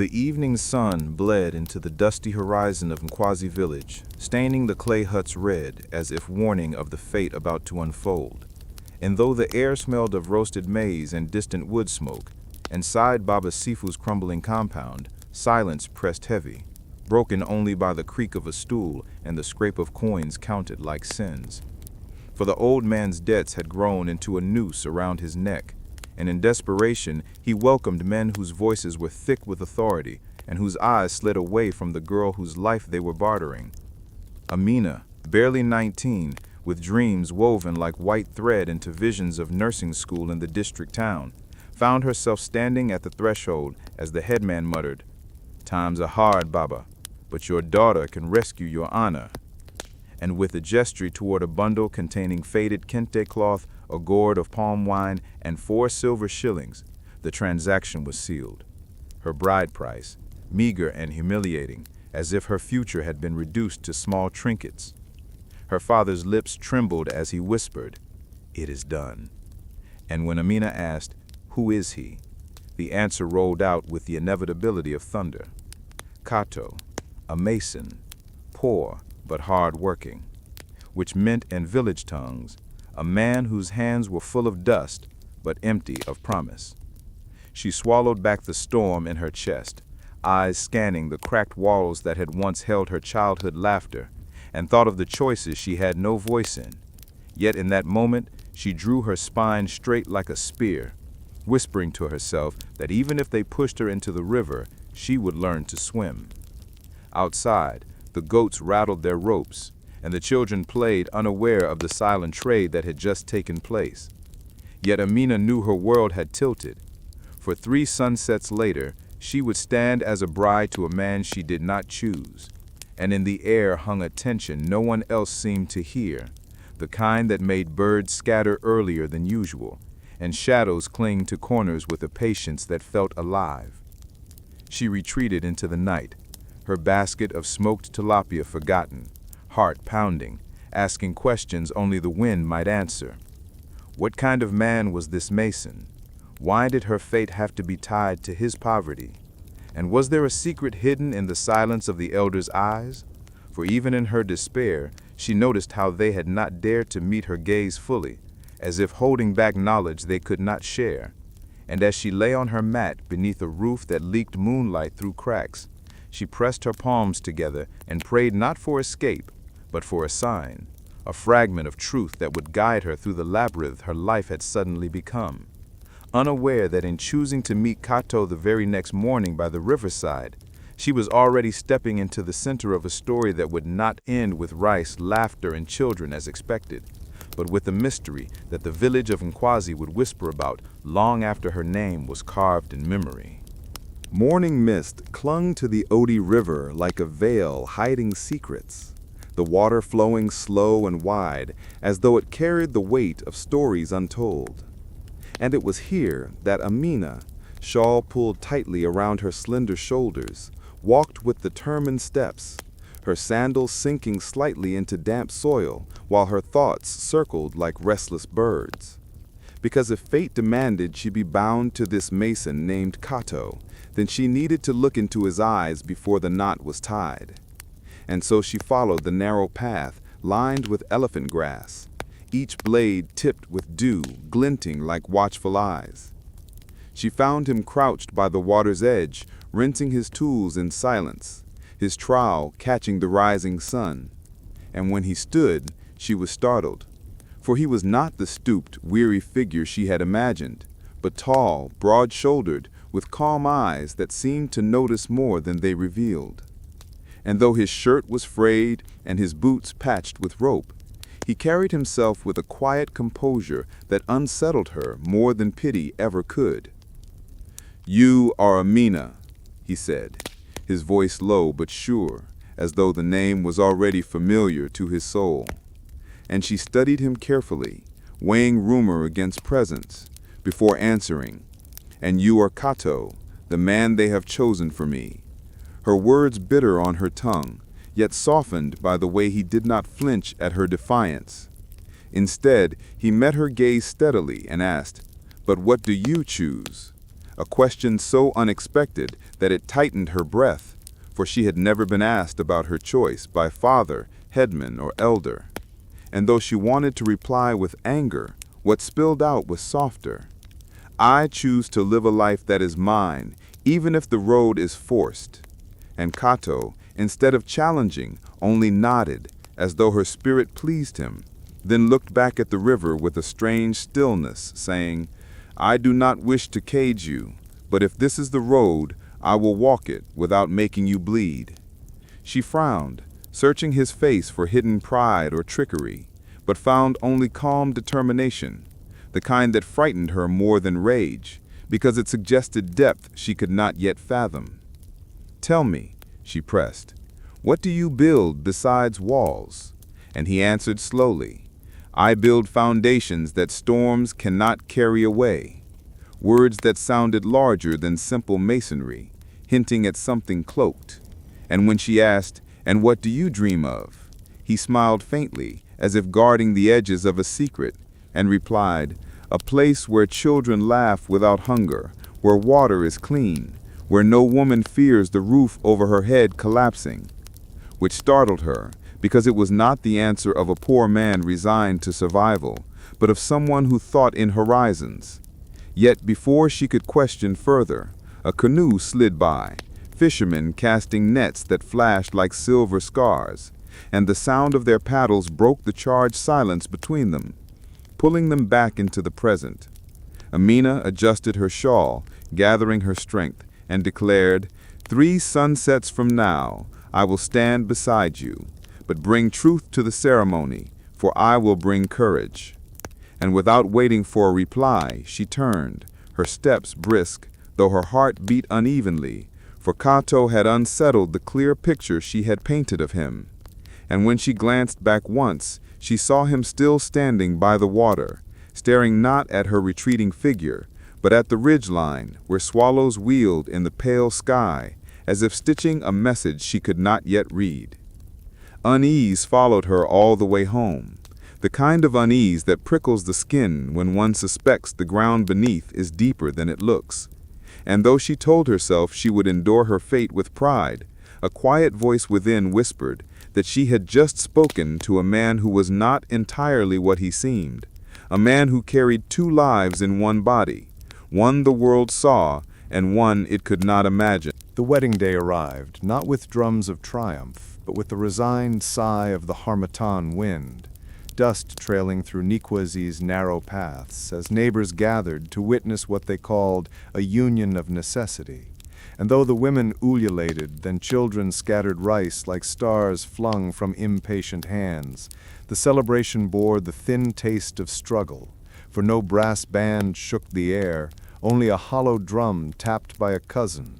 The evening sun bled into the dusty horizon of Nkwazi village, staining the clay huts red as if warning of the fate about to unfold. And though the air smelled of roasted maize and distant wood smoke, inside Baba Sifu's crumbling compound, silence pressed heavy, broken only by the creak of a stool and the scrape of coins counted like sins. For the old man's debts had grown into a noose around his neck, and in desperation he welcomed men whose voices were thick with authority and whose eyes slid away from the girl whose life they were bartering. Amina, barely 19, with dreams woven like white thread into visions of nursing school in the district town, found herself standing at the threshold as the headman muttered, "Times are hard, Baba, but your daughter can rescue your honor." And with a gesture toward a bundle containing faded kente cloth, a gourd of palm wine, and 4 silver shillings, the transaction was sealed. Her bride price, meager and humiliating, as if her future had been reduced to small trinkets. Her father's lips trembled as he whispered, "It is done." And when Amina asked, "Who is he?" the answer rolled out with the inevitability of thunder. Kato, a mason, poor but hard-working, which meant in village tongues, a man whose hands were full of dust but empty of promise. She swallowed back the storm in her chest, eyes scanning the cracked walls that had once held her childhood laughter, and thought of the choices she had no voice in. Yet in that moment, she drew her spine straight like a spear, whispering to herself that even if they pushed her into the river, she would learn to swim. Outside, the goats rattled their ropes, and the children played unaware of the silent trade that had just taken place. Yet Amina knew her world had tilted. For 3 sunsets later, she would stand as a bride to a man she did not choose, and in the air hung a tension no one else seemed to hear, the kind that made birds scatter earlier than usual, and shadows cling to corners with a patience that felt alive. She retreated into the night, her basket of smoked tilapia forgotten, heart pounding, asking questions only the wind might answer. What kind of man was this mason? Why did her fate have to be tied to his poverty? And was there a secret hidden in the silence of the elder's eyes? For even in her despair, she noticed how they had not dared to meet her gaze fully, as if holding back knowledge they could not share. And as she lay on her mat beneath a roof that leaked moonlight through cracks, she pressed her palms together and prayed not for escape, but for a sign, a fragment of truth that would guide her through the labyrinth her life had suddenly become. Unaware that in choosing to meet Kato the very next morning by the riverside, she was already stepping into the center of a story that would not end with rice, laughter, and children as expected, but with a mystery that the village of Nkwazi would whisper about long after her name was carved in memory. Morning mist clung to the Odi River like a veil hiding secrets, the water flowing slow and wide as though it carried the weight of stories untold. And it was here that Amina, shawl pulled tightly around her slender shoulders, walked with determined steps, her sandals sinking slightly into damp soil while her thoughts circled like restless birds. Because if fate demanded she be bound to this mason named Kato, then she needed to look into his eyes before the knot was tied. And so she followed the narrow path lined with elephant grass, each blade tipped with dew glinting like watchful eyes. She found him crouched by the water's edge, rinsing his tools in silence, his trowel catching the rising sun. And when he stood, she was startled, for he was not the stooped, weary figure she had imagined, but tall, broad-shouldered, with calm eyes that seemed to notice more than they revealed. And though his shirt was frayed and his boots patched with rope, he carried himself with a quiet composure that unsettled her more than pity ever could. "You are Amina," he said, his voice low but sure, as though the name was already familiar to his soul. And she studied him carefully, weighing rumor against presence, before answering, "And you are Kato, the man they have chosen for me." Her words bitter on her tongue, yet softened by the way he did not flinch at her defiance. Instead, he met her gaze steadily and asked, "But what do you choose?" a question so unexpected that it tightened her breath, for she had never been asked about her choice by father, headman, or elder. And though she wanted to reply with anger, what spilled out was softer. I choose to live a life that is mine, even if the road is forced. And Kato, instead of challenging, only nodded, as though her spirit pleased him, then looked back at the river with a strange stillness, saying, I do not wish to cage you, but if this is the road, I will walk it without making you bleed. She frowned, searching his face for hidden pride or trickery, but found only calm determination, the kind that frightened her more than rage, because it suggested depth she could not yet fathom. Tell me, she pressed, what do you build besides walls? And he answered slowly, I build foundations that storms cannot carry away. Words that sounded larger than simple masonry, hinting at something cloaked. And when she asked, and what do you dream of? He smiled faintly, as if guarding the edges of a secret, and replied, a place where children laugh without hunger, where water is clean, where no woman fears the roof over her head collapsing. Which startled her, because it was not the answer of a poor man resigned to survival, but of someone who thought in horizons. Yet before she could question further, a canoe slid by, fishermen casting nets that flashed like silver scars, and the sound of their paddles broke the charged silence between them, pulling them back into the present. Amina adjusted her shawl, gathering her strength, and declared, 3 sunsets from now, I will stand beside you, but bring truth to the ceremony, for I will bring courage. And without waiting for a reply, she turned, her steps brisk, though her heart beat unevenly, for Kato had unsettled the clear picture she had painted of him. And when she glanced back once, she saw him still standing by the water, staring not at her retreating figure, but at the ridgeline where swallows wheeled in the pale sky, as if stitching a message she could not yet read. Unease followed her all the way home, the kind of unease that prickles the skin when one suspects the ground beneath is deeper than it looks. And though she told herself she would endure her fate with pride, a quiet voice within whispered that she had just spoken to a man who was not entirely what he seemed, a man who carried 2 lives in one body, one the world saw and one it could not imagine. The wedding day arrived, not with drums of triumph, but with the resigned sigh of the harmattan wind, dust trailing through Nkwazi's narrow paths as neighbors gathered to witness what they called a union of necessity. And though the women ululated, then children scattered rice like stars flung from impatient hands, the celebration bore the thin taste of struggle, for no brass band shook the air, only a hollow drum tapped by a cousin.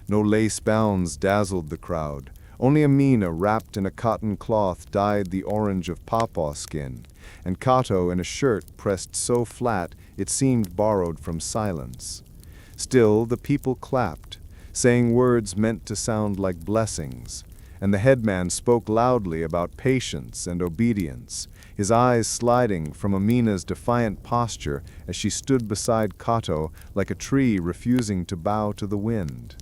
No lace bounds dazzled the crowd, only Amina wrapped in a cotton cloth dyed the orange of pawpaw skin, and Kato in a shirt pressed so flat it seemed borrowed from silence. Still the people clapped, saying words meant to sound like blessings, and the headman spoke loudly about patience and obedience, his eyes sliding from Amina's defiant posture as she stood beside Kato like a tree refusing to bow to the wind.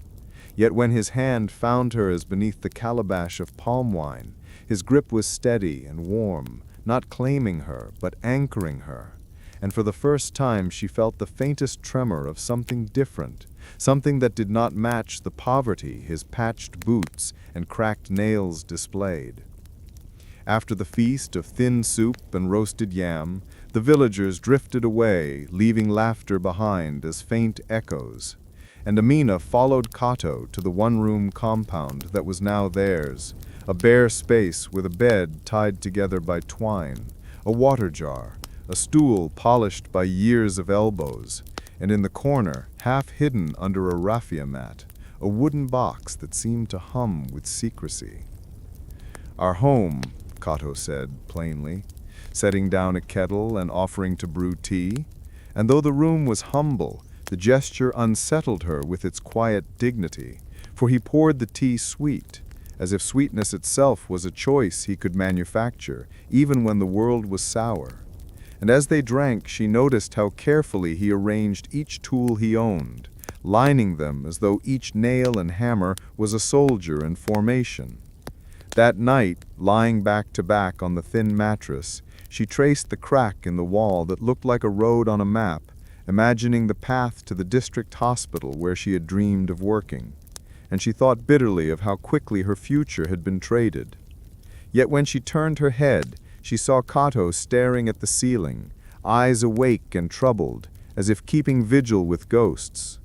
Yet when his hand found her as beneath the calabash of palm wine, his grip was steady and warm, not claiming her, but anchoring her. And for the first time she felt the faintest tremor of something different, something that did not match the poverty his patched boots and cracked nails displayed. After the feast of thin soup and roasted yam, the villagers drifted away, leaving laughter behind as faint echoes. And Amina followed Kato to the one-room compound that was now theirs, a bare space with a bed tied together by twine, a water jar, a stool polished by years of elbows, and in the corner, half hidden under a raffia mat, a wooden box that seemed to hum with secrecy. "Our home," Kato said plainly, setting down a kettle and offering to brew tea, and though the room was humble, the gesture unsettled her with its quiet dignity, for he poured the tea sweet, as if sweetness itself was a choice he could manufacture, even when the world was sour. And as they drank, she noticed how carefully he arranged each tool he owned, lining them as though each nail and hammer was a soldier in formation. That night, lying back to back on the thin mattress, she traced the crack in the wall that looked like a road on a map, imagining the path to the district hospital where she had dreamed of working. And she thought bitterly of how quickly her future had been traded. Yet when she turned her head, she saw Kato staring at the ceiling, eyes awake and troubled, as if keeping vigil with ghosts.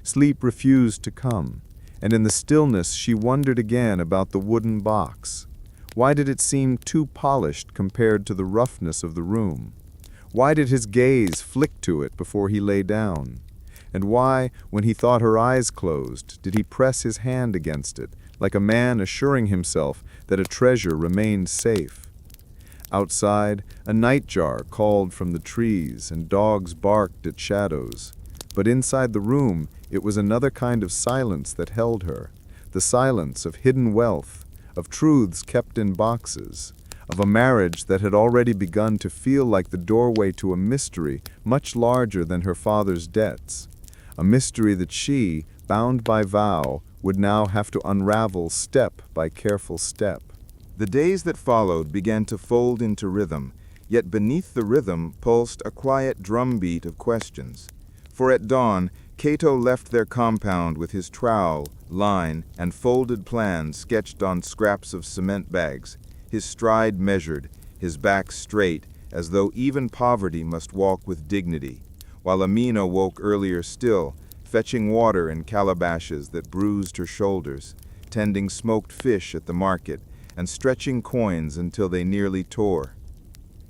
Sleep refused to come, and in the stillness she wondered again about the wooden box. Why did it seem too polished compared to the roughness of the room? Why did his gaze flick to it before he lay down? And why, when he thought her eyes closed, did he press his hand against it, like a man assuring himself that a treasure remained safe? Outside, a nightjar called from the trees and dogs barked at shadows. But inside the room, it was another kind of silence that held her, the silence of hidden wealth, of truths kept in boxes, of a marriage that had already begun to feel like the doorway to a mystery much larger than her father's debts, a mystery that she, bound by vow, would now have to unravel step by careful step. The days that followed began to fold into rhythm, yet beneath the rhythm pulsed a quiet drumbeat of questions. For at dawn, Kato left their compound with his trowel, line, and folded plans sketched on scraps of cement bags, his stride measured, his back straight, as though even poverty must walk with dignity, while Amina woke earlier still, fetching water in calabashes that bruised her shoulders, tending smoked fish at the market, and stretching coins until they nearly tore.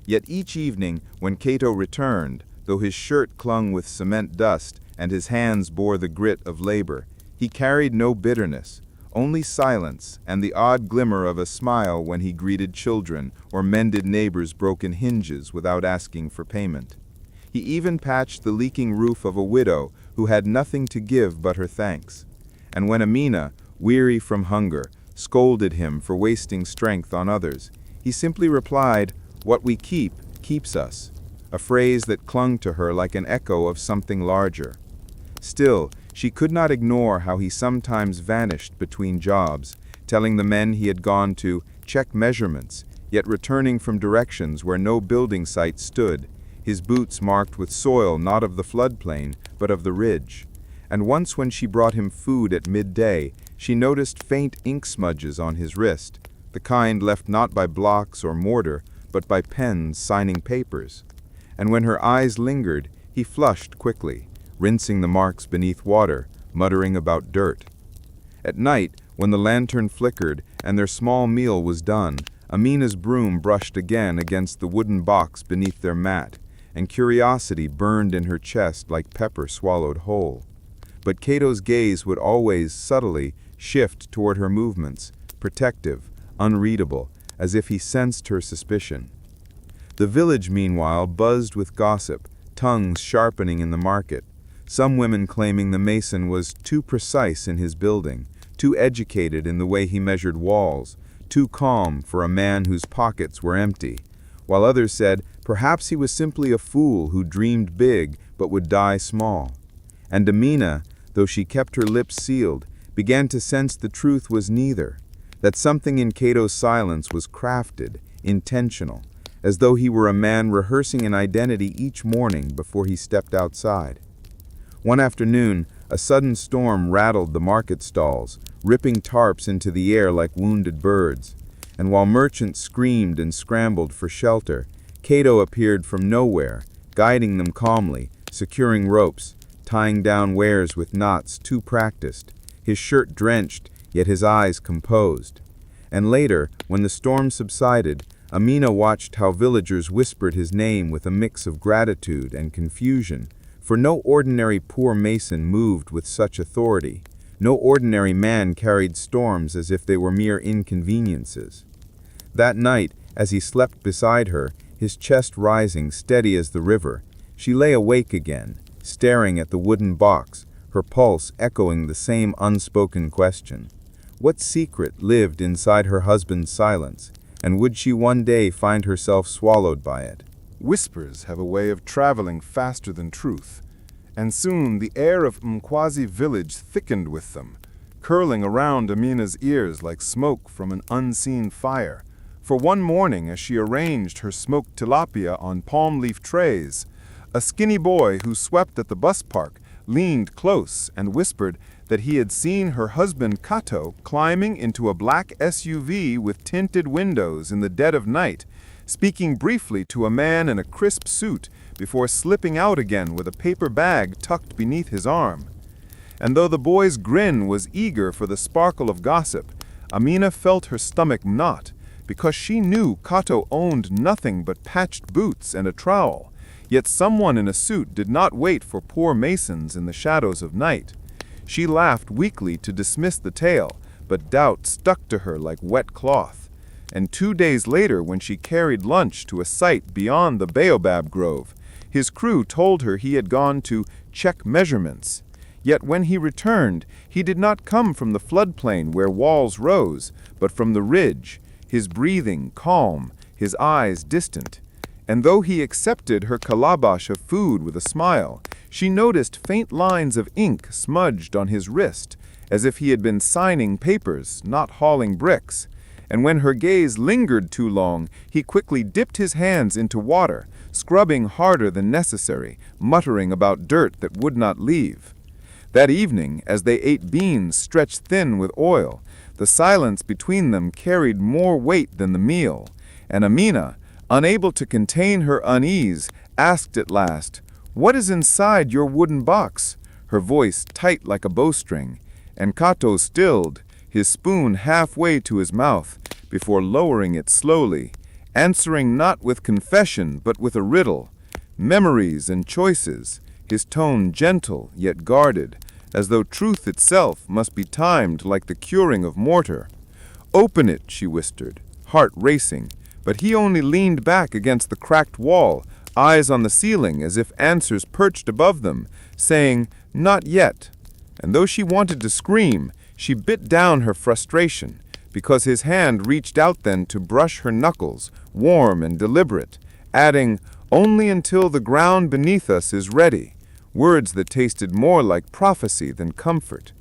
Yet each evening, when Kato returned, though his shirt clung with cement dust and his hands bore the grit of labor, he carried no bitterness, only silence and the odd glimmer of a smile when he greeted children or mended neighbors' broken hinges without asking for payment. He even patched the leaking roof of a widow who had nothing to give but her thanks. And when Amina, weary from hunger, scolded him for wasting strength on others, he simply replied, "What we keep keeps us," a phrase that clung to her like an echo of something larger. Still, she could not ignore how he sometimes vanished between jobs, telling the men he had gone to check measurements, yet returning from directions where no building site stood, his boots marked with soil not of the floodplain, but of the ridge. And once when she brought him food at midday, she noticed faint ink smudges on his wrist, the kind left not by blocks or mortar, but by pens signing papers. And when her eyes lingered, he flushed quickly, rinsing the marks beneath water, muttering about dirt. At night, when the lantern flickered and their small meal was done, Amina's broom brushed again against the wooden box beneath their mat, and curiosity burned in her chest like pepper swallowed whole. But Kato's gaze would always, subtly, shift toward her movements, protective, unreadable, as if he sensed her suspicion. The village, meanwhile, buzzed with gossip, tongues sharpening in the market, some women claiming the mason was too precise in his building, too educated in the way he measured walls, too calm for a man whose pockets were empty, while others said perhaps he was simply a fool who dreamed big but would die small. And Amina, though she kept her lips sealed, began to sense the truth was neither, that something in Kato's silence was crafted, intentional, as though he were a man rehearsing an identity each morning before he stepped outside. One afternoon, a sudden storm rattled the market stalls, ripping tarps into the air like wounded birds, and while merchants screamed and scrambled for shelter, Kato appeared from nowhere, guiding them calmly, securing ropes, tying down wares with knots too practiced, his shirt drenched, yet his eyes composed. And later, when the storm subsided, Amina watched how villagers whispered his name with a mix of gratitude and confusion, for no ordinary poor mason moved with such authority. No ordinary man carried storms as if they were mere inconveniences. That night, as he slept beside her, his chest rising steady as the river, she lay awake again, staring at the wooden box, her pulse echoing the same unspoken question. What secret lived inside her husband's silence, and would she one day find herself swallowed by it? Whispers have a way of traveling faster than truth, And soon the air of Nkwazi village thickened with them, curling around Amina's ears like smoke from an unseen fire. For one morning, as she arranged her smoked tilapia on palm leaf trays, a skinny boy who swept at the bus park leaned close and whispered that he had seen her husband Kato climbing into a black SUV with tinted windows in the dead of night, speaking briefly to a man in a crisp suit before slipping out again with a paper bag tucked beneath his arm. And though the boy's grin was eager for the sparkle of gossip, Amina felt her stomach knot, because she knew Kato owned nothing but patched boots and a trowel. Yet someone in a suit did not wait for poor masons in the shadows of night. She laughed weakly to dismiss the tale, but doubt stuck to her like wet cloth. And 2 days later, when she carried lunch to a site beyond the baobab grove, his crew told her he had gone to check measurements. Yet when he returned, he did not come from the floodplain where walls rose, but from the ridge, his breathing calm, his eyes distant. And though he accepted her calabash of food with a smile, she noticed faint lines of ink smudged on his wrist, as if he had been signing papers, not hauling bricks. And when her gaze lingered too long, he quickly dipped his hands into water, scrubbing harder than necessary, muttering about dirt that would not leave. That evening, as they ate beans stretched thin with oil, the silence between them carried more weight than the meal, and Amina, unable to contain her unease, asked at last, "What is inside your wooden box?" her voice tight like a bowstring, and Kato stilled, his spoon halfway to his mouth, before lowering it slowly, answering not with confession but with a riddle, memories and choices, his tone gentle yet guarded, as though truth itself must be timed like the curing of mortar. "Open it," she whispered, heart racing, but he only leaned back against the cracked wall, eyes on the ceiling as if answers perched above them, saying, "Not yet." And though she wanted to scream, she bit down her frustration, because his hand reached out then to brush her knuckles, warm and deliberate, adding, "Only until the ground beneath us is ready," words that tasted more like prophecy than comfort.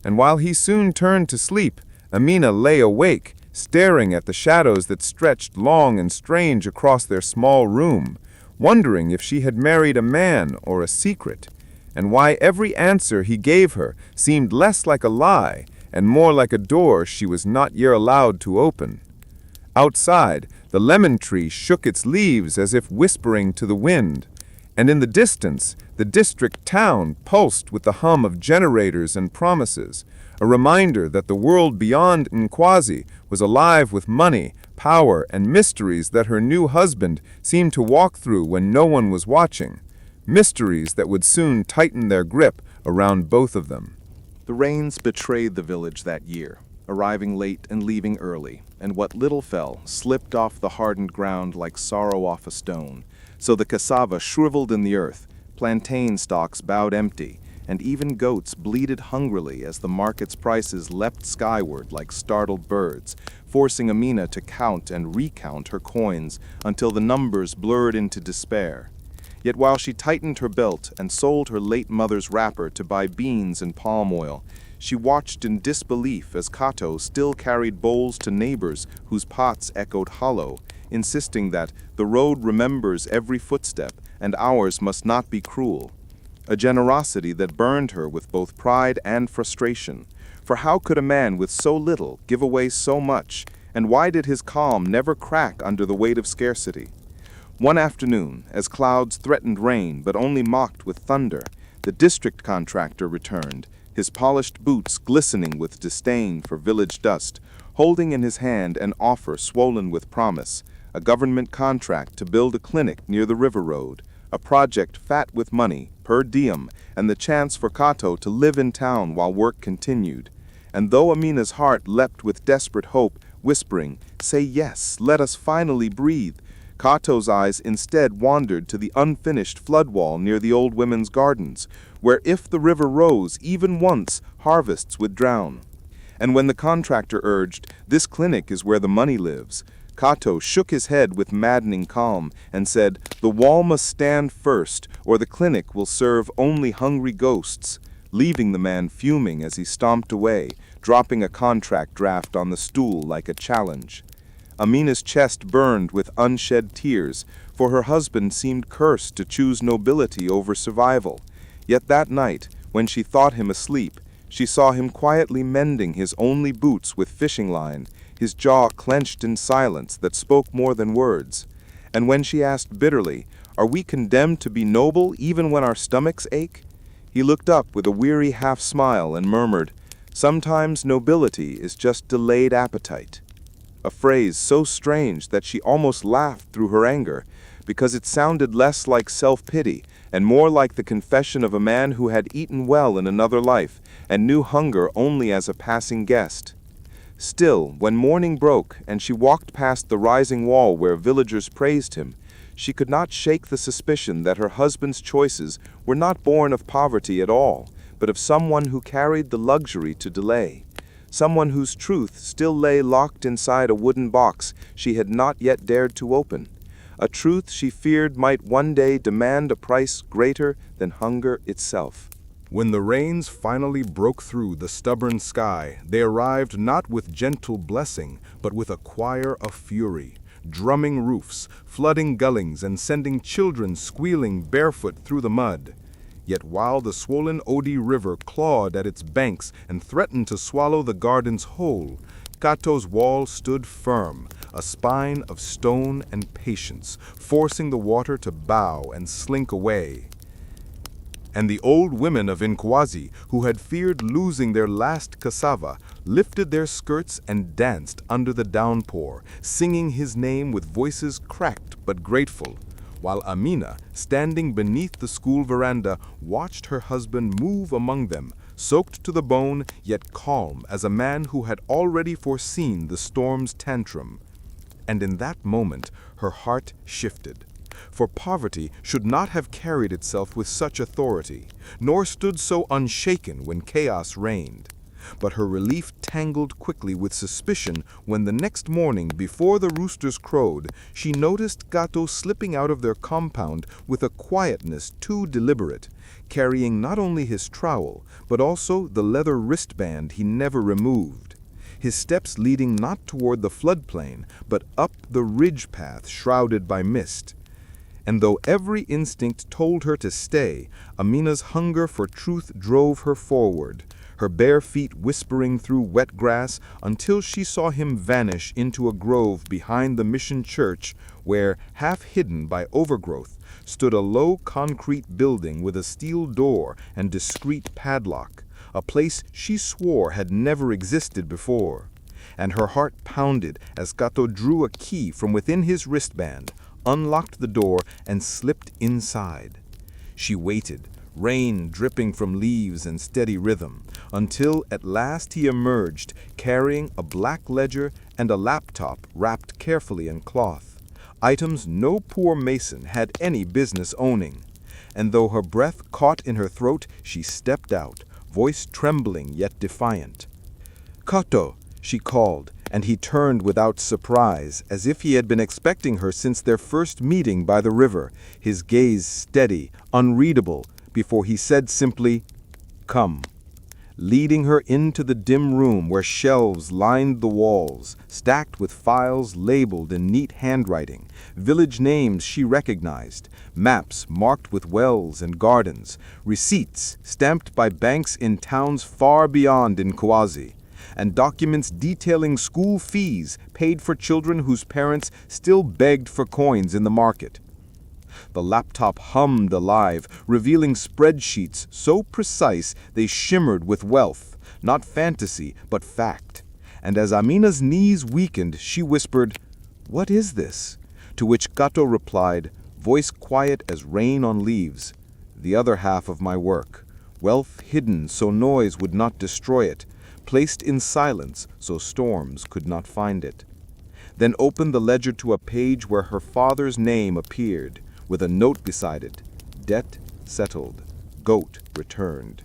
And while he soon turned to sleep, Amina lay awake, staring at the shadows that stretched long and strange across their small room, wondering if she had married a man or a secret, and why every answer he gave her seemed less like a lie and more like a door she was not yet allowed to open. Outside, the lemon tree shook its leaves as if whispering to the wind, and in the distance, the district town pulsed with the hum of generators and promises, a reminder that the world beyond Nkwazi was alive with money, power, and mysteries that her new husband seemed to walk through when no one was watching, mysteries that would soon tighten their grip around both of them. The rains betrayed the village that year, arriving late and leaving early, and what little fell slipped off the hardened ground like sorrow off a stone, so the cassava shriveled in the earth, plantain stalks bowed empty, and even goats bleated hungrily as the market's prices leapt skyward like startled birds, forcing Amina to count and recount her coins until the numbers blurred into despair. Yet while she tightened her belt and sold her late mother's wrapper to buy beans and palm oil, she watched in disbelief as Kato still carried bowls to neighbors whose pots echoed hollow, insisting that the road remembers every footstep and ours must not be cruel. A generosity that burned her with both pride and frustration. For how could a man with so little give away so much, and why did his calm never crack under the weight of scarcity? One afternoon, as clouds threatened rain but only mocked with thunder, the district contractor returned, his polished boots glistening with disdain for village dust, holding in his hand an offer swollen with promise, a government contract to build a clinic near the river road, a project fat with money, per diem, and the chance for Kato to live in town while work continued. And though Amina's heart leapt with desperate hope, whispering, "Say yes, let us finally breathe," Kato's eyes instead wandered to the unfinished flood wall near the old women's gardens, where if the river rose even once, harvests would drown. And when the contractor urged, "This clinic is where the money lives," Kato shook his head with maddening calm and said, "The wall must stand first, or the clinic will serve only hungry ghosts," leaving the man fuming as he stomped away, dropping a contract draft on the stool like a challenge. Amina's chest burned with unshed tears, for her husband seemed cursed to choose nobility over survival. Yet that night, when she thought him asleep, she saw him quietly mending his only boots with fishing line, his jaw clenched in silence that spoke more than words. And when she asked bitterly, "Are we condemned to be noble even when our stomachs ache?" he looked up with a weary half-smile and murmured, "Sometimes nobility is just delayed appetite." A phrase so strange that she almost laughed through her anger, because it sounded less like self-pity and more like the confession of a man who had eaten well in another life and knew hunger only as a passing guest. Still, when morning broke and she walked past the rising wall where villagers praised him, she could not shake the suspicion that her husband's choices were not born of poverty at all, but of someone who carried the luxury to delay. Someone whose truth still lay locked inside a wooden box she had not yet dared to open. A truth she feared might one day demand a price greater than hunger itself. When the rains finally broke through the stubborn sky, they arrived not with gentle blessing, but with a choir of fury, drumming roofs, flooding gullings, and sending children squealing barefoot through the mud. Yet while the swollen Odi River clawed at its banks and threatened to swallow the gardens whole, Kato's wall stood firm, a spine of stone and patience, forcing the water to bow and slink away. And the old women of Nkwazi, who had feared losing their last cassava, lifted their skirts and danced under the downpour, singing his name with voices cracked but grateful, while Amina, standing beneath the school veranda, watched her husband move among them, soaked to the bone, yet calm as a man who had already foreseen the storm's tantrum. And in that moment, her heart shifted. For poverty should not have carried itself with such authority, nor stood so unshaken when chaos reigned. But her relief tangled quickly with suspicion when the next morning, before the roosters crowed, she noticed Kato slipping out of their compound with a quietness too deliberate, carrying not only his trowel, but also the leather wristband he never removed. His steps leading not toward the floodplain, but up the ridge path shrouded by mist. And though every instinct told her to stay, Amina's hunger for truth drove her forward, her bare feet whispering through wet grass until she saw him vanish into a grove behind the mission church where, half hidden by overgrowth, stood a low concrete building with a steel door and discreet padlock, a place she swore had never existed before. And her heart pounded as Kato drew a key from within his wristband, unlocked the door, and slipped inside. She waited, rain dripping from leaves in steady rhythm, until at last he emerged, carrying a black ledger and a laptop wrapped carefully in cloth, items no poor mason had any business owning. And though her breath caught in her throat, she stepped out, voice trembling yet defiant. "Kato," she called, and he turned without surprise, as if he had been expecting her since their first meeting by the river, his gaze steady, unreadable, before he said simply, "Come," leading her into the dim room where shelves lined the walls, stacked with files labeled in neat handwriting, village names she recognized, maps marked with wells and gardens, receipts stamped by banks in towns far beyond Nkwazi, and documents detailing school fees paid for children whose parents still begged for coins in the market. The laptop hummed alive, revealing spreadsheets so precise they shimmered with wealth, not fantasy, but fact. And as Amina's knees weakened, she whispered, "What is this?" To which Kato replied, voice quiet as rain on leaves, "The other half of my work, wealth hidden so noise would not destroy it, placed in silence so storms could not find it." Then opened the ledger to a page where her father's name appeared, with a note beside it, "Debt settled, goat returned."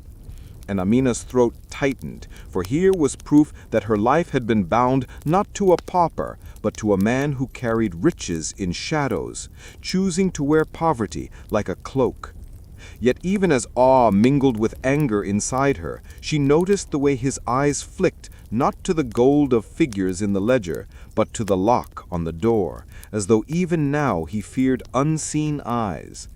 and Amina's throat tightened, for here was proof that her life had been bound not to a pauper, but to a man who carried riches in shadows, choosing to wear poverty like a cloak. Yet even as awe mingled with anger inside her, she noticed the way his eyes flicked not to the gold of figures in the ledger, but to the lock on the door, as though even now he feared unseen eyes.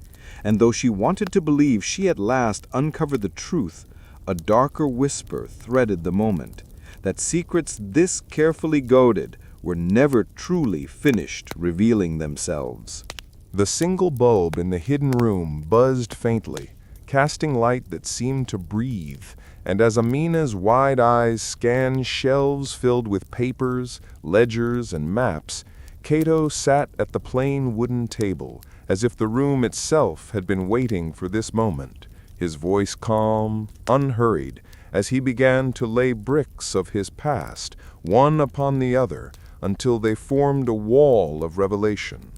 And though she wanted to believe she at last uncovered the truth, a darker whisper threaded the moment, that secrets this carefully guarded were never truly finished revealing themselves. The single bulb in the hidden room buzzed faintly, casting light that seemed to breathe, and as Amina's wide eyes scanned shelves filled with papers, ledgers, and maps, Kato sat at the plain wooden table, as if the room itself had been waiting for this moment, his voice calm, unhurried, as he began to lay bricks of his past, one upon the other, until they formed a wall of revelation.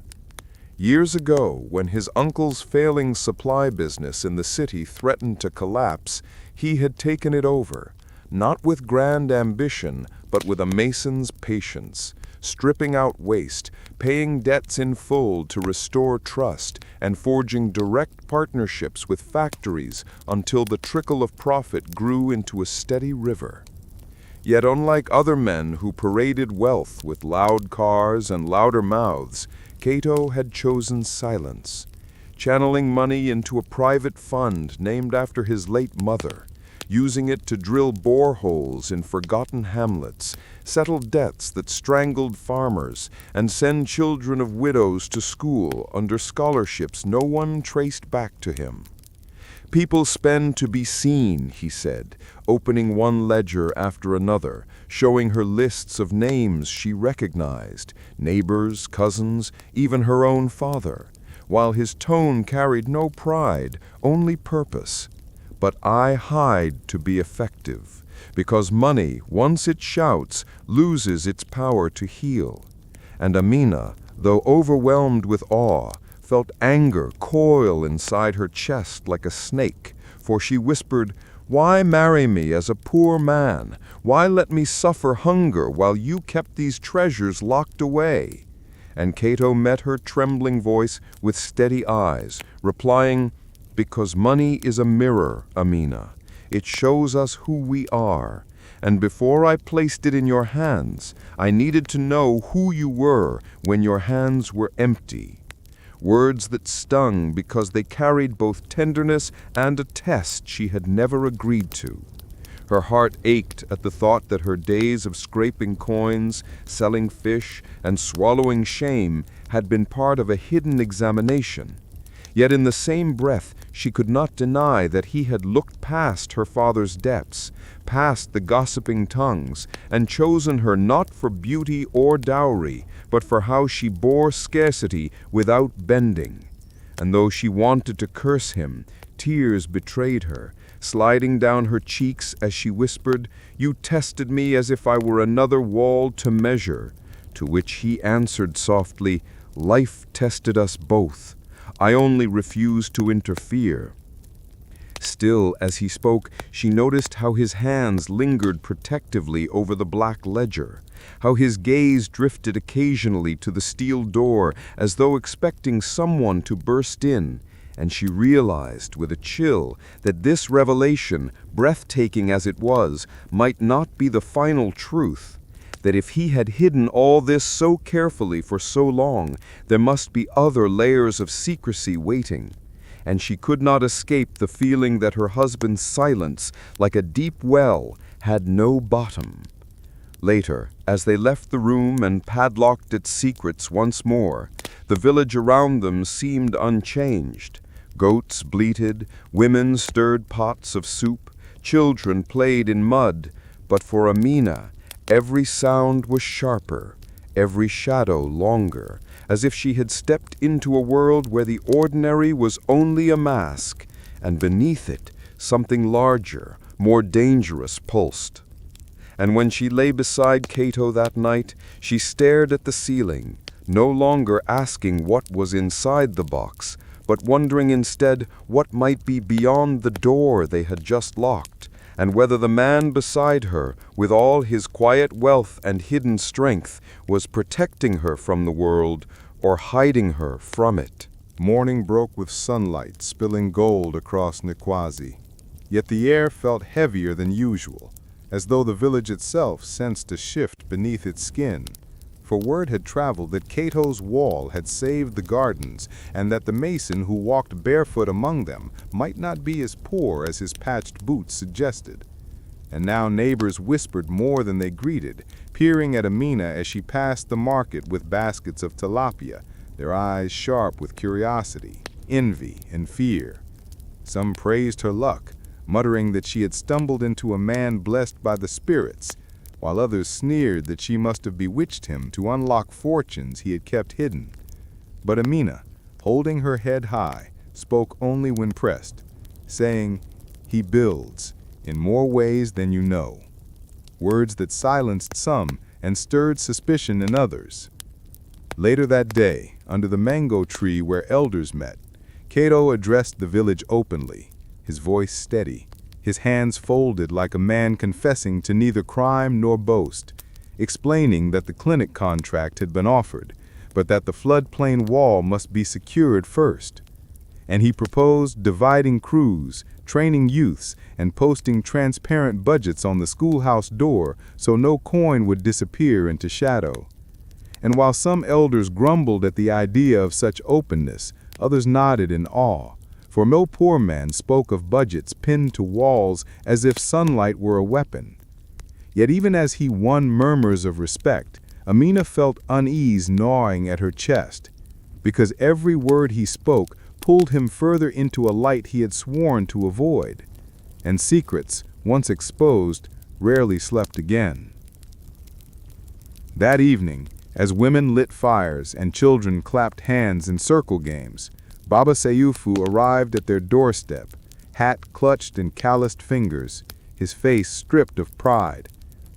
Years ago, when his uncle's failing supply business in the city threatened to collapse, he had taken it over, not with grand ambition, but with a mason's patience, stripping out waste, paying debts in full to restore trust, and forging direct partnerships with factories until the trickle of profit grew into a steady river. Yet unlike other men who paraded wealth with loud cars and louder mouths, Kato had chosen silence, channeling money into a private fund named after his late mother, using it to drill boreholes in forgotten hamlets, settle debts that strangled farmers, and send children of widows to school under scholarships no one traced back to him. People spend to be seen, he said, opening one ledger after another, showing her lists of names she recognized, neighbors, cousins, even her own father, while his tone carried no pride, only purpose. But I hide to be effective, because money, once it shouts, loses its power to heal. And Amina, though overwhelmed with awe, felt anger coil inside her chest like a snake, for she whispered, "Why marry me as a poor man? Why let me suffer hunger while you kept these treasures locked away?" And Kato met her trembling voice with steady eyes, replying, "Because money is a mirror, Amina. It shows us who we are. And before I placed it in your hands, I needed to know who you were when your hands were empty." Words that stung because they carried both tenderness and a test she had never agreed to. Her heart ached at the thought that her days of scraping coins, selling fish, and swallowing shame had been part of a hidden examination. Yet in the same breath, she could not deny that he had looked past her father's debts, past the gossiping tongues, and chosen her not for beauty or dowry, but for how she bore scarcity without bending. And though she wanted to curse him, tears betrayed her, sliding down her cheeks as she whispered, "You tested me as if I were another wall to measure," to which he answered softly, "Life tested us both. I only refused to interfere." Still, as he spoke, she noticed how his hands lingered protectively over the black ledger, how his gaze drifted occasionally to the steel door as though expecting someone to burst in, and she realized with a chill that this revelation, breathtaking as it was, might not be the final truth, that if he had hidden all this so carefully for so long, there must be other layers of secrecy waiting. And she could not escape the feeling that her husband's silence, like a deep well, had no bottom. Later, as they left the room and padlocked its secrets once more, the village around them seemed unchanged. Goats bleated, women stirred pots of soup, children played in mud, but for Amina, every sound was sharper, every shadow longer, as if she had stepped into a world where the ordinary was only a mask, and beneath it something larger, more dangerous pulsed. And when she lay beside Kato that night, she stared at the ceiling, no longer asking what was inside the box, but wondering instead what might be beyond the door they had just locked, and whether the man beside her, with all his quiet wealth and hidden strength, was protecting her from the world or hiding her from it. Morning broke with sunlight spilling gold across Nkwazi. Yet the air felt heavier than usual, as though the village itself sensed a shift beneath its skin. For word had traveled that Kato's wall had saved the gardens, and that the mason who walked barefoot among them might not be as poor as his patched boots suggested. And now neighbors whispered more than they greeted, peering at Amina as she passed the market with baskets of tilapia, their eyes sharp with curiosity, envy, and fear. Some praised her luck, muttering that she had stumbled into a man blessed by the spirits, while others sneered that she must have bewitched him to unlock fortunes he had kept hidden. But Amina, holding her head high, spoke only when pressed, saying, "He builds, in more ways than you know." Words that silenced some and stirred suspicion in others. Later that day, under the mango tree where elders met, Kato addressed the village openly, his voice steady, his hands folded like a man confessing to neither crime nor boast, explaining that the clinic contract had been offered, but that the floodplain wall must be secured first. And he proposed dividing crews, training youths, and posting transparent budgets on the schoolhouse door so no coin would disappear into shadow. And while some elders grumbled at the idea of such openness, others nodded in awe, for no poor man spoke of budgets pinned to walls as if sunlight were a weapon. Yet even as he won murmurs of respect, Amina felt unease gnawing at her chest, because every word he spoke pulled him further into a light he had sworn to avoid, and secrets, once exposed, rarely slept again. That evening, as women lit fires and children clapped hands in circle games, Baba Seyufu arrived at their doorstep, hat clutched in calloused fingers, his face stripped of pride,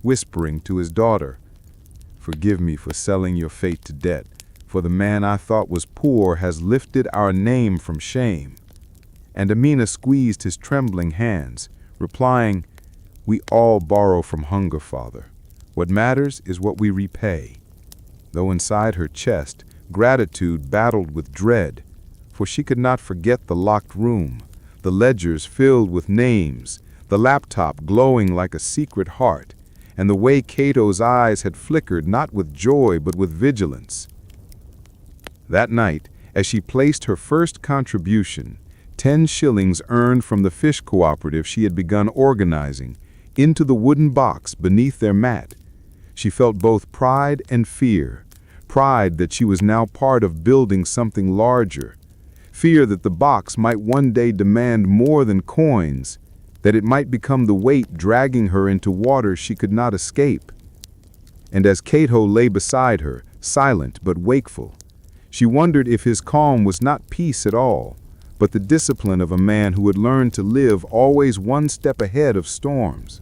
whispering to his daughter, "Forgive me for selling your fate to debt, for the man I thought was poor has lifted our name from shame." And Amina squeezed his trembling hands, replying, "We all borrow from hunger, Father. What matters is what we repay." Though inside her chest, gratitude battled with dread, for she could not forget the locked room, the ledgers filled with names, the laptop glowing like a secret heart, and the way Kato's eyes had flickered not with joy but with vigilance. That night, as she placed her first contribution, 10 shillings earned from the fish cooperative she had begun organizing, into the wooden box beneath their mat, she felt both pride and fear. Pride that she was now part of building something larger. Fear that the box might one day demand more than coins, that it might become the weight dragging her into waters she could not escape. And as Kato lay beside her, silent but wakeful, she wondered if his calm was not peace at all, but the discipline of a man who had learned to live always one step ahead of storms.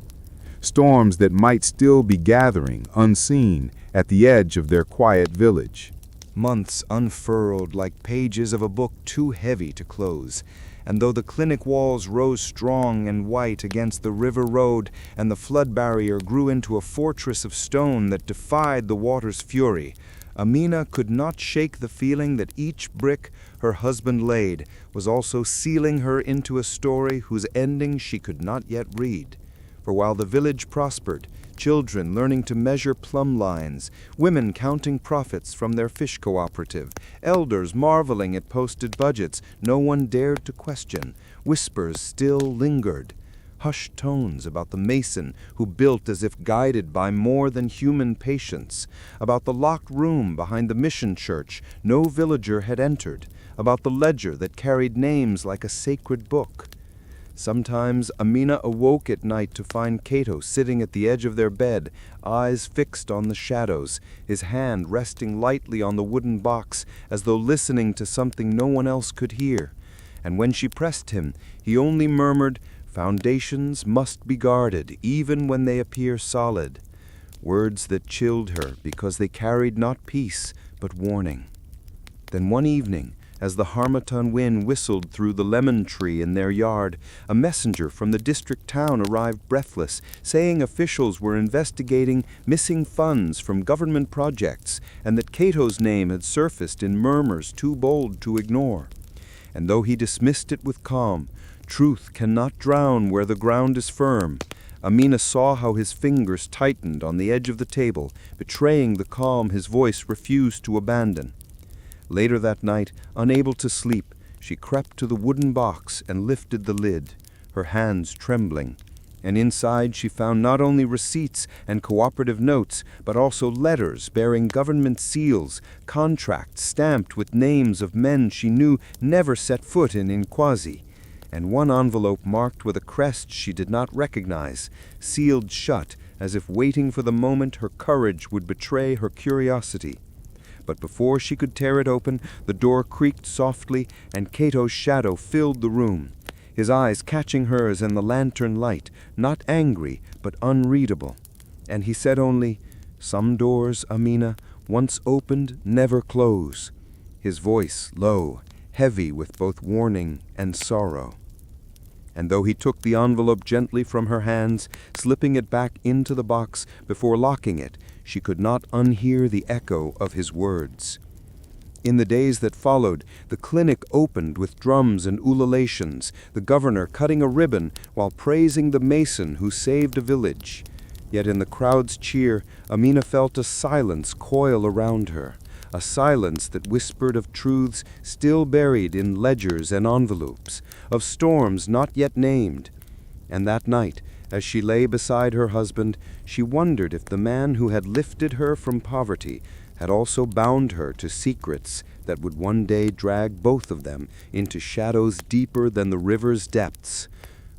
Storms that might still be gathering, unseen, at the edge of their quiet village. Months unfurled like pages of a book too heavy to close, and though the clinic walls rose strong and white against the river road and the flood barrier grew into a fortress of stone that defied the water's fury, Amina could not shake the feeling that each brick her husband laid was also sealing her into a story whose ending she could not yet read. For while the village prospered, children learning to measure plumb lines, women counting profits from their fish cooperative, elders marveling at posted budgets no one dared to question, whispers still lingered. Hushed tones about the mason who built as if guided by more than human patience, about the locked room behind the mission church no villager had entered, about the ledger that carried names like a sacred book. Sometimes Amina awoke at night to find Kato sitting at the edge of their bed, eyes fixed on the shadows, his hand resting lightly on the wooden box as though listening to something no one else could hear. And when she pressed him, he only murmured, "Foundations must be guarded even when they appear solid," words that chilled her because they carried not peace but warning. Then one evening, As the harmattan wind whistled through the lemon tree in their yard, a messenger from the district town arrived breathless, saying officials were investigating missing funds from government projects and that Kato's name had surfaced in murmurs too bold to ignore. And though he dismissed it with calm, truth cannot drown where the ground is firm. Amina saw how his fingers tightened on the edge of the table, betraying the calm his voice refused to abandon. Later that night, unable to sleep, she crept to the wooden box and lifted the lid, her hands trembling. And inside she found not only receipts and cooperative notes, but also letters bearing government seals, contracts stamped with names of men she knew never set foot in Nkwazi, and one envelope marked with a crest she did not recognize, sealed shut as if waiting for the moment her courage would betray her curiosity. But before she could tear it open, the door creaked softly, and Kato's shadow filled the room, his eyes catching hers in the lantern light, not angry, but unreadable. And he said only, "Some doors, Amina, once opened, never close," his voice low, heavy with both warning and sorrow. And though he took the envelope gently from her hands, slipping it back into the box before locking it, she could not unhear the echo of his words. In the days that followed, the clinic opened with drums and ululations, the governor cutting a ribbon while praising the mason who saved a village. Yet in the crowd's cheer, Amina felt a silence coil around her, a silence that whispered of truths still buried in ledgers and envelopes, of storms not yet named. And that night, as she lay beside her husband, she wondered if the man who had lifted her from poverty had also bound her to secrets that would one day drag both of them into shadows deeper than the river's depths.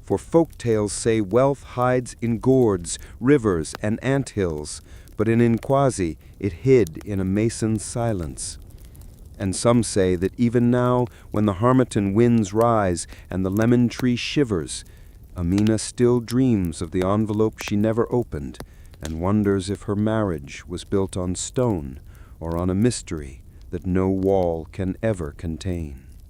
For folktales say wealth hides in gourds, rivers, and anthills, but in Nkwazi it hid in a mason's silence. And some say that even now, when the harmattan winds rise and the lemon tree shivers, Amina still dreams of the envelope she never opened, and wonders if her marriage was built on stone or on a mystery that no wall can ever contain.